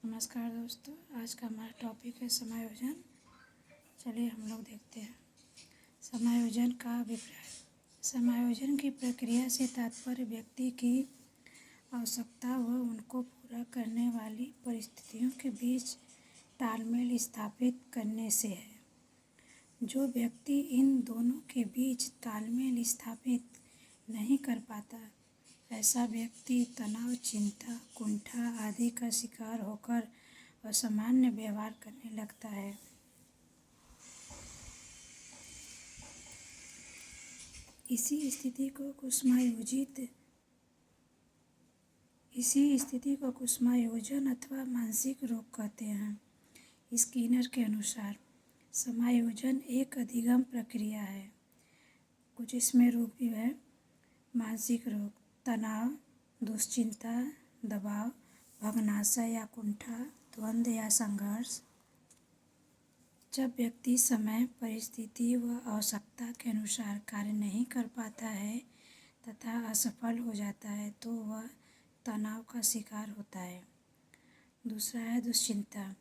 नमस्कार दोस्तों, आज का हमारा टॉपिक है समायोजन। चलिए हम लोग देखते हैं समायोजन का अभिप्राय। समायोजन की प्रक्रिया से तात्पर्य व्यक्ति की आवश्यकता व उनको पूरा करने वाली परिस्थितियों के बीच तालमेल स्थापित करने से है। जो व्यक्ति इन दोनों के बीच तालमेल स्थापित नहीं कर पाता, ऐसा व्यक्ति तनाव, चिंता, कुंठा आदि का शिकार होकर असामान्य व्यवहार करने लगता है। इसी स्थिति को कुसुमायोजन अथवा मानसिक रोग कहते हैं। स्किनर के अनुसार समायोजन एक अधिगम प्रक्रिया है। कुछ इसमें रोग भी है। मानसिक रोग, तनाव, दुश्चिंता, दबाव, भग्नाशय या कुंठा, द्वंद्व या संघर्ष। जब व्यक्ति समय, परिस्थिति व आवश्यकता के अनुसार कार्य नहीं कर पाता है तथा असफल हो जाता है तो वह तनाव का शिकार होता है। दूसरा है दुश्चिंता।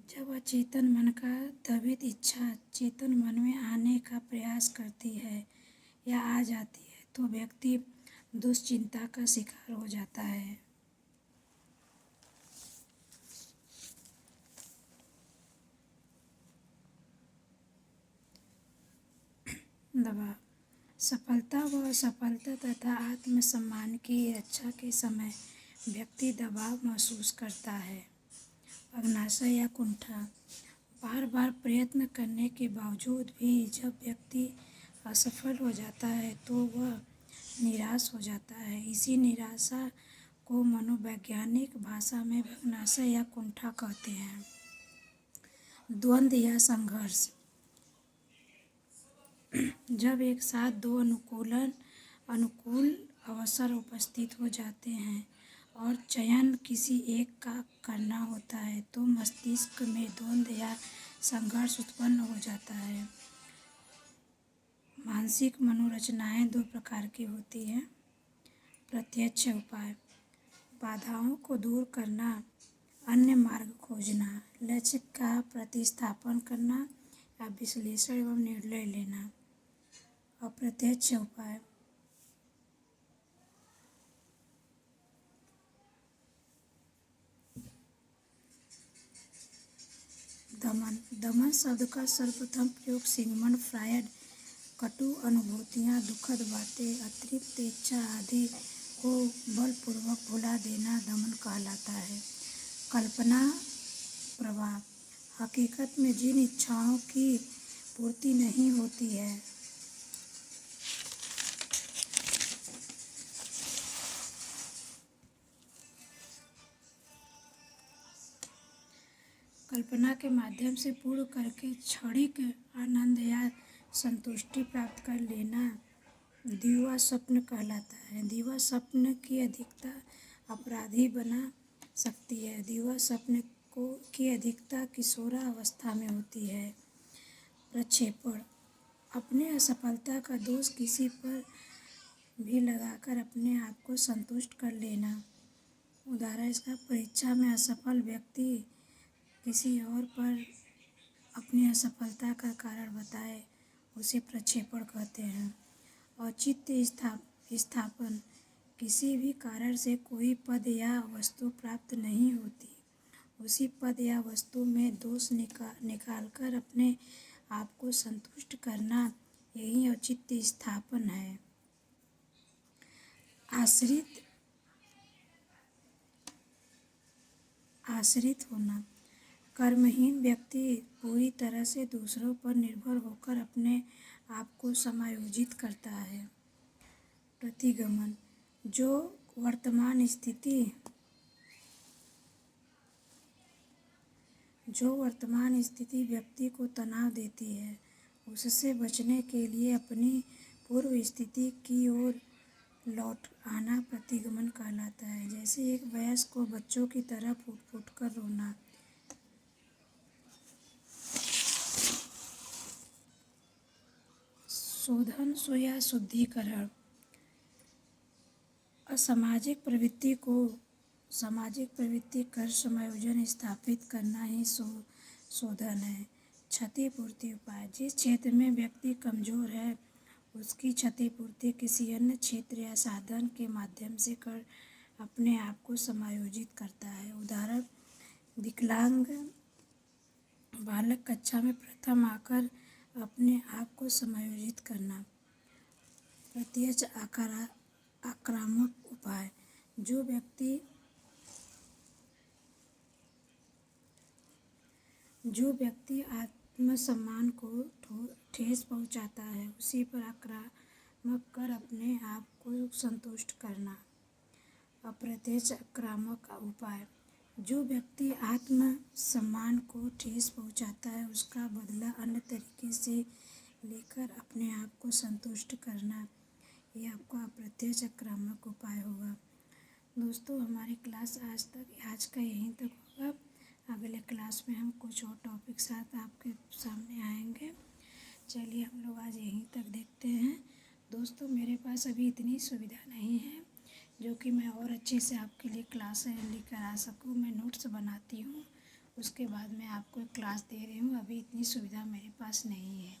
जब अचेतन मन का दबित इच्छा चेतन मन में आने का प्रयास करती है या आ जाती है तो व्यक्ति दुश्चिंता का शिकार हो जाता है। दबाव, सफलता व असफलता तथा आत्मसम्मान की रक्षा के समय व्यक्ति दबाव महसूस करता है। भग्नाशय या कुंठा, बार बार प्रयत्न करने के बावजूद भी जब व्यक्ति असफल हो जाता है तो वह निराश हो जाता है। इसी निराशा को मनोवैज्ञानिक भाषा में भग्नाशय या कुंठा कहते हैं। द्वंद्व या संघर्ष, जब एक साथ दो अनुकूल अवसर उपस्थित हो जाते हैं और चयन किसी एक का करना होता है तो मस्तिष्क में द्वंद्व या संघर्ष उत्पन्न हो जाता है। मानसिक मनोरचनाएं दो प्रकार की होती हैं। प्रत्यक्ष उपाय, बाधाओं को दूर करना, अन्य मार्ग खोजना, लक्ष्य का प्रतिस्थापन करना या विश्लेषण एवं निर्णय लेना। अप्रत्यक्ष उपाय, दमन शब्द का सर्वप्रथम प्रयोग सिगमंड फ्रायड कटु अनुभूतियाँ, दुखद बातें, अतिरिक्त इच्छा आदि को बलपूर्वक भुला देना दमन कहलाता है। कल्पना प्रभाव, हकीकत में जिन इच्छाओं की पूर्ति नहीं होती है कल्पना के माध्यम से पूर्ण करके क्षणिक आनंद या संतुष्टि प्राप्त कर लेना दिवा स्वप्न कहलाता है। दिवा स्वप्न की अधिकता अपराधी बना सकती है। दिवा स्वप्न की अधिकता किशोरावस्था में होती है। प्रक्षेपण, अपने असफलता का दोष किसी पर भी लगाकर अपने आप को संतुष्ट कर लेना। उदाहरण इसका, परीक्षा में असफल व्यक्ति किसी और पर अपनी असफलता का कारण बताए उसे प्रक्षेपण कहते हैं। औचित्य स्थापन, किसी भी कारण से कोई पद या वस्तु प्राप्त नहीं होती, उसी पद या वस्तु में दोष निकालकर अपने आप को संतुष्ट करना, यही औचित्य स्थापन है। आश्रित होना, कर्महीन व्यक्ति पूरी तरह से दूसरों पर निर्भर होकर अपने आप को समायोजित करता है। प्रतिगमन, जो वर्तमान स्थिति व्यक्ति को तनाव देती है, उससे बचने के लिए अपनी पूर्व स्थिति की ओर लौट आना प्रतिगमन कहलाता है। जैसे एक वयस्क को बच्चों की तरह फूट फूट कर रोना। शोधन या शुद्धिकरण, सामाजिक प्रवृत्ति कर समायोजन स्थापित करना ही शोधन है। क्षतिपूर्ति उपाय। जिस क्षेत्र में व्यक्ति कमजोर है उसकी क्षतिपूर्ति किसी अन्य क्षेत्र या साधन के माध्यम से कर अपने आप को समायोजित करता है। उदाहरण, विकलांग बालक कक्षा में प्रथम आकर अपने आप को समायोजित करना। प्रत्यक्ष आक्रामक उपाय। जो व्यक्ति आत्मसम्मान को ठेस पहुंचाता है उसी पर आक्रामक कर अपने आप को संतुष्ट करना। अप्रत्यक्ष आक्रामक उपाय। जो व्यक्ति आत्मसम्मान को ठेस पहुंचाता है उसका बदला अन्य तरीके से लेकर अपने आप को संतुष्ट करना, ये आपका अप्रत्यक्ष आक्रामक उपाय होगा। दोस्तों, हमारी क्लास आज का यहीं तक होगा। अगले क्लास में हम कुछ और टॉपिक साथ आपके सामने आएंगे। चलिए हम लोग आज यहीं तक देखते हैं। दोस्तों, मेरे पास अभी इतनी सुविधा नहीं है जो कि मैं और अच्छे से आपके लिए क्लास लेकर आ सकूं। मैं नोट्स बनाती हूँ, उसके बाद मैं आपको क्लास दे रही हूँ। अभी इतनी सुविधा मेरे पास नहीं है।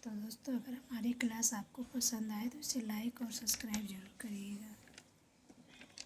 तो दोस्तों, अगर हमारी क्लास आपको पसंद आए तो इसे लाइक और सब्सक्राइब जरूर करिएगा।